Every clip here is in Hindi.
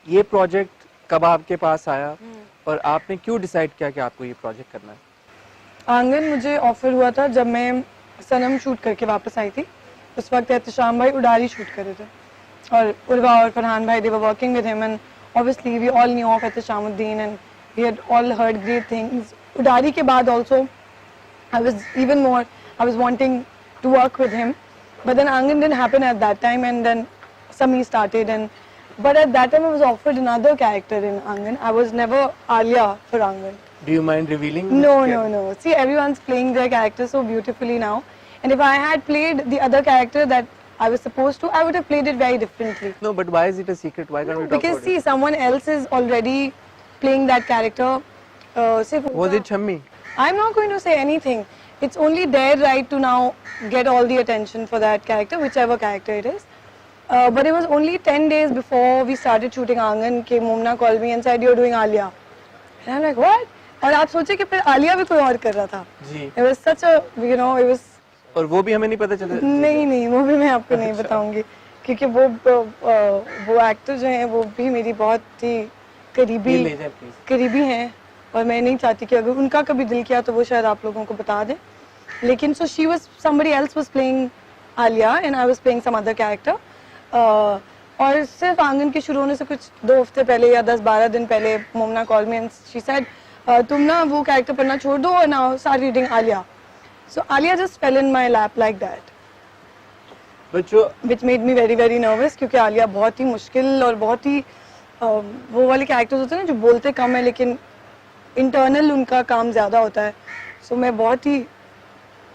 ये प्रोजेक्ट कब आपके पास आया और आपने क्यों डिसाइड किया कि आपको ये प्रोजेक्ट करना है? आंगन मुझे ऑफर हुआ था जब मैं सनम शूट करके वापस आई थी। उस वक्त एहतशाम भाई उडारी शूट कर रहे थे और उर्वा और फरहान भाई, they were working with him, and obviously we all knew of Ehtashamuddin and we had all heard great things. Udari ke baad also I was wanting to work with him, but then Angan didn't happen at that time, and then Sami started, but at that time I was offered another character in Angan. I was never Alia for Angan. Do you mind revealing? No. See, everyone's playing their character so beautifully now, and if I had played the other character that I was supposed to, I would have played it very differently. No, but why is it a secret? Why can't we talk Because about see, someone else is already playing that character. Was it Shammi? I'm not going to say anything. It's only their right to now get all the attention for that character, whichever character it is. But it was only 10 days before we started shooting Angan कि Mumna called me and said you're doing Alia. And I'm like, what? और आप सोचे कि फिर आलिया भी कोई और कर रहा था. जी. It was such a, you know, it was. और वो भी हमें नहीं पता चला. नहीं, वो भी मैं आपको नहीं बताऊंगी क्योंकि वो एक्टर जो हैं वो भी मेरी बहुत ही करीबी हैं और मैं नहीं चाहती कि अगर उनका कभी दिल किया तो वो शायद आप लोगों को बता दें. लेकिन so she was, somebody else was playing Alia and I was playing some other character. और सिर्फ आंगन के शुरू होने से कुछ 2 हफ्ते पहले या 10-12 दिन पहले Momna call me and she said तुम ना वो कैरेक्टर पढ़ना छोड़ दो और now start reading Alia. So Alia just fell in my lap like that, which made me very very nervous क्योंकि आलिया बहुत ही मुश्किल और बहुत ही वो वाले कैरेक्टर्स होते हैं ना जो बोलते कम है लेकिन इंटरनल उनका काम ज्यादा होता है. सो मैं बहुत ही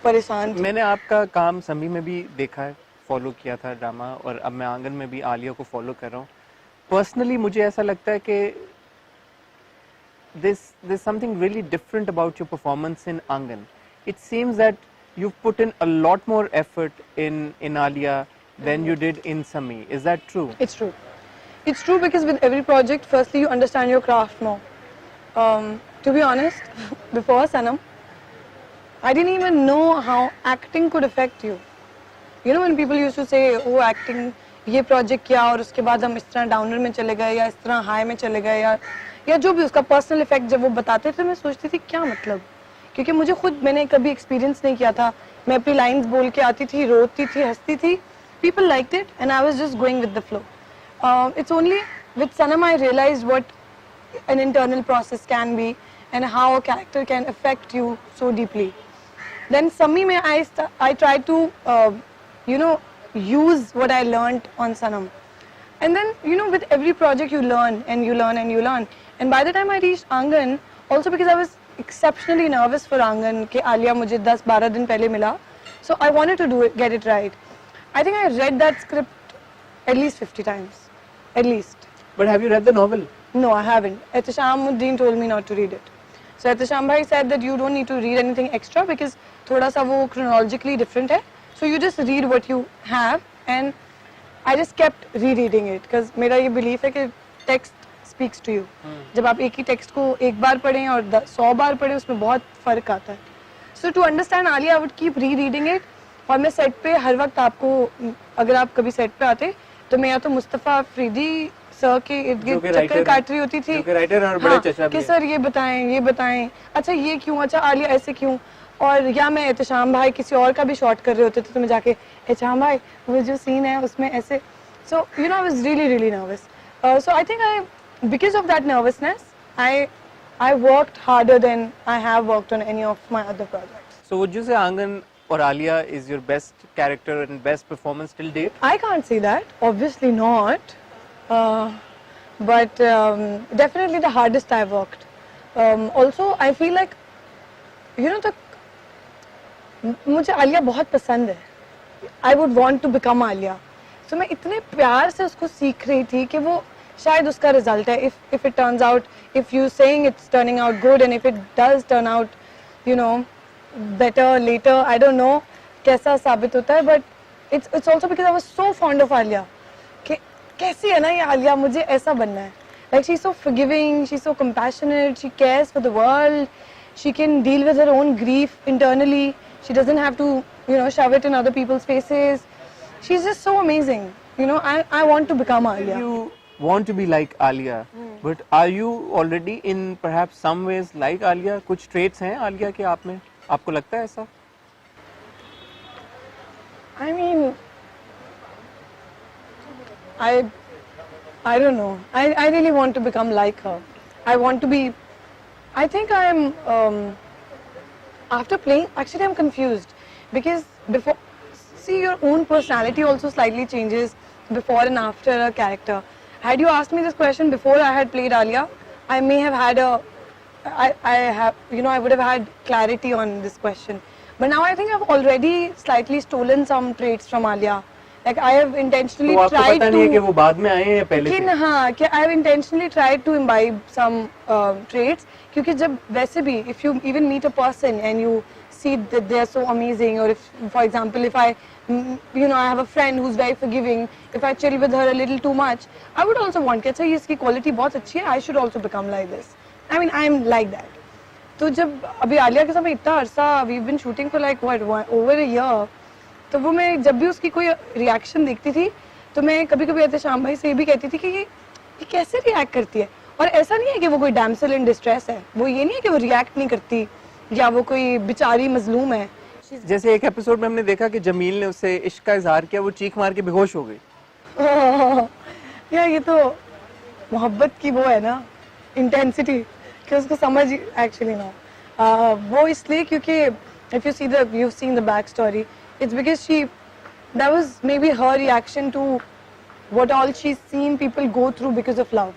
परेशान थी. मैंने आपका काम समी में भी देखा है, फॉलो किया था ड्रामा, और अब मैं आंगन में भी आलिया को फॉलो कर रहा हूँ. पर्सनली मुझे ऐसा लगता है कि there's something really different about your performance in Angan. It seems that you've put in a lot more effort in Alia than you did in Sami. Is that true? It's true. It's true because with every project, firstly you understand your craft more. To be honest, before Sanam, I didn't even know how acting could affect you. You know when people used to say, oh acting, ये project किया और उसके बाद हम इस तरह डाउनर में चले गए या इस तरह हाई में चले गए या जो भी उसका पर्सनल इफेक्ट जब वो बताते थे मैं सोचती थी क्या मतलब, क्योंकि मुझे खुद मैंने कभी एक्सपीरियंस नहीं किया था. मैं अपनी लाइंस बोल के आती थी, रोती थी, हंसती थी. People liked it and I was just going with the flow. It's only with Sanam I realized what an internal process can be and how a character can affect you so deeply. Then Sami mein I tried to use what I learnt on Sanam. And then, with every project you learn and you learn and you learn. And by the time I reached Angan, also because I was exceptionally nervous for Angan, कि आलिया मुझे 10-12 दिन पहले मिला, so I wanted to get it right. I think I read that script at least 50 times, at least. But have you read the novel? No, I haven't. Ehtashamuddin told me not to read it. So Ehtasham bhai said that you don't need to read anything extra because thoda sa wo chronologically different hai. So you just read what you have, and I just kept rereading it because मेरा ये belief है कि text speaks to you. जब आप एक ही text को एक बार पढ़ें और 100 बार पढ़ें उसमें बहुत फर्क आता है. So to understand Alia, I would keep rereading it. और मैं सेट पे हर वक्त आपको, अगर आप कभी सेट पे आते तो मैं या तो मुस्तफ़ा अफरीदी सर के इर्द गिर्द चक्कर काट रही होती थी कि सर ये बताएं, अच्छा ये क्यों, अच्छा आलिया ऐसे क्यों, और या मैं एहतशाम भाई किसी और का भी शॉट कर रहे होते थे तो मैं जाके एहतशाम भाई वो जो सीन है उसमें ऐसे. सो I was really nervous. So I think because of that nervousness I worked harder than I have worked on any of my other projects. So would you say Angan or Alia is your best character and best performance till date? I can't say that, obviously not, but definitely the hardest I've worked. Also I feel like मुझे आलिया बहुत पसंद है. I would want to become Alia. So मैं इतने प्यार से उसको सीख रही थी कि वो शायद उसका रिजल्ट है. If it turns out, if you saying it's turning out good and if it does turn out, better later, I don't know कैसा साबित होता है, but it's also because I was so fond of Alia. कि कैसी है ना ये आलिया, मुझे ऐसा बनना है. Like she's so forgiving, she's so compassionate, she cares for the world, she can deal with her own grief internally. She doesn't have to, shove it in other people's faces. She's just so amazing. I want to become Alia. want to be like Alia, but are you already in perhaps some ways like Alia? कुछ traits हैं Alia के आप में? आपको लगता है ऐसा? I mean, I don't know. I really want to become like her. I want to be. I think I'm. After playing, actually, I'm confused because before, see, your own personality also slightly changes before and after a character. Had you asked me this question before I had played Alia, I may have had a. I have, I would have had clarity on this question. But now I think I've already slightly stolen some traits from Alia. Like I have intentionally तो आपको tried पता नहीं है कि to. वो बाद में आए हैं या पहले कि से? हाँ कि I have intentionally tried to imbibe some traits क्योंकि जब वैसे भी if you even meet a person and you see that they are so amazing or if for example if I I have a friend who's very forgiving, if I chill with her a little too much I would also want कि अच्छा ये इसकी quality बहुत अच्छी है, I should also become like this. I mean I am like that. तो जब अभी आलिया के साथ मैं इतना अरसा we've been shooting for like what over a year, तो वो मैं जब भी उसकी कोई रिएक्शन देखती थी तो मैं कभी कभी एहतेशाम भाई से ये भी कहती थी कि ये कैसे रिएक्ट करती है, और ऐसा नहीं है कि वो कोई डैमसेल इन डिस्ट्रेस है, वो ये नहीं है कि वो रिएक्ट नहीं करती या वो कोई बेचारी मजलूम है. जैसे एक एपिसोड में हमने देखा कि जमील ने उससे इश्क का इजहार किया, वो चीख मार के बेहोश हो गई. यार ये तो मोहब्बत की वो है ना इंटेंसिटी कि उसको समझ एक्चुअली ना वो इसलिए क्योंकि if you see you've seen the back story, it's because that was maybe her reaction to what all she's seen people go through because of love.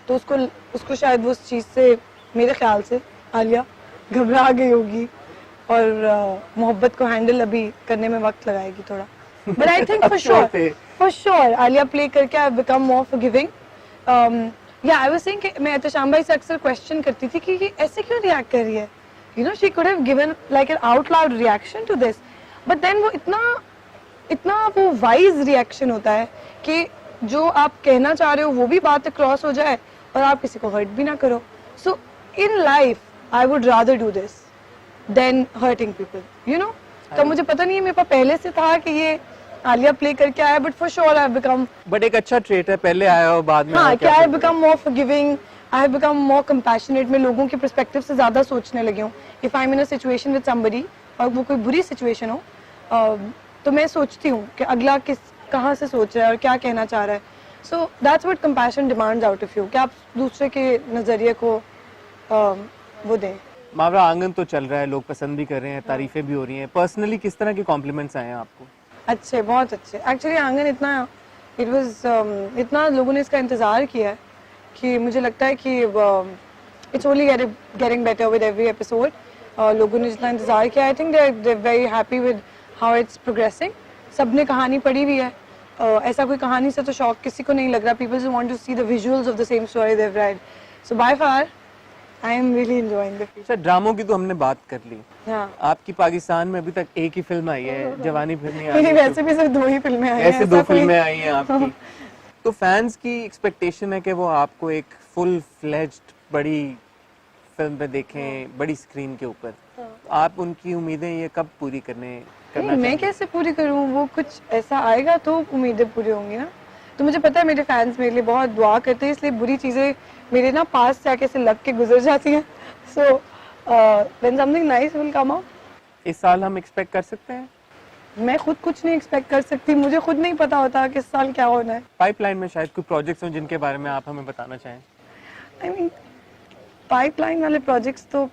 तो उसको शायद वो उस चीज़ से मेरे ख्याल से आलिया घबरा गई होगी और मोहब्बत को हैंडल अभी करने में वक्त लगाएगी थोड़ा. But I think for sure Alia play करके I've become more forgiving. Yeah, I was saying कि मैं एहतेशाम भाई से अक्सर क्वेश्चन करती थी कि ये ऐसे क्यों रिएक्ट कर रही है. She could have given like an out loud reaction to this, but then वो इतना वो wise reaction होता है कि जो आप कहना चाह रहे हो वो भी बात क्रॉस हो जाए और आप किसी को हर्ट भी ना करो. So in life I would rather do this than hurting people, तो मुझे पता नहीं है मेरे पास पहले से था कि ये आलिया प्ले करके आया, but for sure I've become. But एक अच्छा ट्रेट है, पहले आया और बाद में. हाँ, क्या I've become more forgiving, I have become more compassionate. मैं लोगों के पर्सपेक्टिव से ज़्यादा सोचने लगी हूँ. If I'm in a situation with somebody और वो कोई बुरी सिचुएशन हो तो मैं सोचती हूँ कि अगला कहाँ से सोच रहा है और क्या कहना चाह रहा है. So that's what compassion demands out of you, कि आप दूसरे के नज़रिए को वो दें. मावरा, आंगन तो चल रहा है, लोग पसंद भी कर रहे हैं, तारीफें भी हो रही हैं. पर्सनली किस तरह के कॉम्प्लीमेंट्स आए हैं आपको? अच्छे, बहुत अच्छे. एक्चुअली आंगन इतना लोगों ने इसका इंतज़ार किया है कि मुझे लगता है कि it's only getting better with every episode. लोगों ने जितना इंतज़ार किया, I think they very happy with how it's progressing. सब ने कहानी पढ़ी हुई है. ऐसा कोई कहानी से तो शौक किसी को नहीं लग रहा. People want to see the visuals of the same story they have read. So by far I am really enjoying the feature. ड्रामों की तो हमने बात कर ली. हाँ, आपकी पाकिस्तान में अभी तक एक ही फिल्म आई है, जवानी फिल्म आई है. वैसे भी सिर्फ 2 ही फिल्में आई हैं. ऐसे 2 फिल्में आई हैं आपकी. तो फैंस की एक्सपेक्टेशन है कि वो आपको एक फुल फ्लेज्ड बड़ी फिल्म पे देखें, बड़ी स्क्रीन के ऊपर. आप उनकी उम्मीदें ये कब पूरी करना मैं कैसे पूरी करूं? वो कुछ ऐसा आएगा तो उम्मीदें पूरी होंगी ना. तो मुझे पता है मेरे फैंस मेरे लिए बहुत दुआ करते हैं, इसलिए बुरी चीज़ें मेरे ना पास से आके ऐसे लग के गुजर जाती हैं. So when something nice will come out. इस साल हम एक्सपेक्ट कर सकते हैं? मैं खुद कुछ नहीं एक्सपेक्ट कर सकती. मुझे खुद नहीं पता होता कि इस साल क्या होना है. पाइपलाइन में शायद कोई प्रोजेक्ट्स हों जिनके बारे में आप हमें बताना चाहें. आई मीन पाइपलाइन वाले प्रोजेक्ट्स तो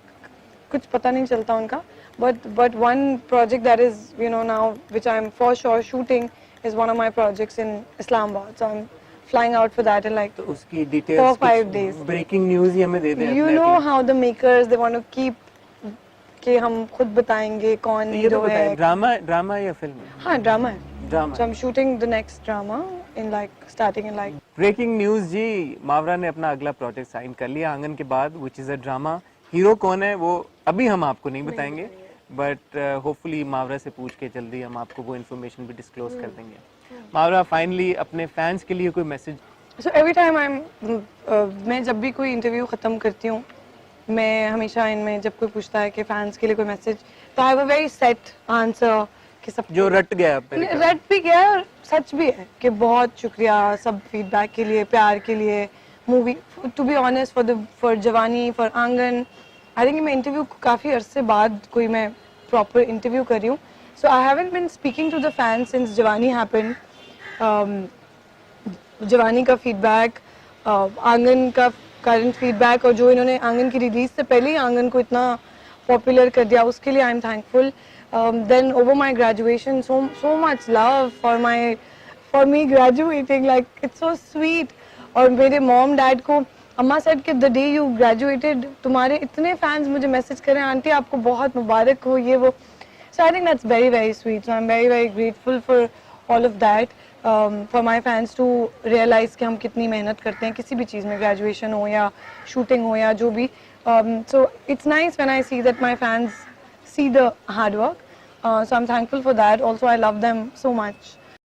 कुछ पता नहीं चलता उनका. But one project that is now which I'm for sure shooting is one of my projects in Islamabad. So I'm flying out for that in like तो उसकी डिटेल्स 4-5 days. ब्रेकिंग न्यूज़ ही हमें दे दें. You know how the makers they want to keep कि हम खुद बताएंगे कौन हीरो है. ड्रामा या फिल्म? हाँ, ड्रामा है. Drama. So I'm shooting the next drama in like starting in like. Breaking news ji, Mawra ने अपना अगला प्रोजेक्ट साइन कर लिया आंगन के बाद, which is a drama. Hero कौन है वो अभी हम आपको नहीं बताएंगे, बट होपफुली मावरा से पूछ के जल्दी हम आपको वो इन्फॉर्मेशन भी डिस्क्लोज कर देंगे. मावरा, फाइनली अपने फैंस के लिए कोई मैसेज? So every time मैं जब भी कोई इंटरव्यू ख़त्म करती हूँ, मैं हमेशा इनमें जब कोई पूछता है कि फैंस के लिए कोई मैसेज, तो I have a very set answer कि सब जो रट गया अब मेरे ख्याल। रट भी गया है और सच भी है कि बहुत शुक्रिया सब फीडबैक के लिए, प्यार के लिए। Movie to be honest for जवानी, फॉर आंगन, आई थिंक मैं इंटरव्यू काफ़ी अरसे बाद कोई मैं प्रॉपर इंटरव्यू कर रही हूँ। So I haven't been speaking to the fans since Jawani happened. Jawani का फीडबैक, आंगन का करंट फीडबैक, और जो इन्होंने आंगन की रिलीज से पहले ही आंगन को इतना पॉपुलर कर दिया, उसके लिए I am thankful. Then over my graduation, so much love for me graduating, like it's so sweet। और मेरे मॉम डैड को, अम्मा सेड कि द डे यू ग्रेजुएटेड तुम्हारे इतने फैंस मुझे मैसेज करें, आंटी आपको बहुत मुबारक हो, ये वो। So I think that's very very sweet. So I am very very grateful for all of that, for my fans to realise कि हम कितनी मेहनत करते हैं किसी भी चीज़ में, ग्रेजुएशन हो या शूटिंग हो या जो भी। So it's nice when I see that my fans see the hard work, so I'm thankful for that. Also I love them so much।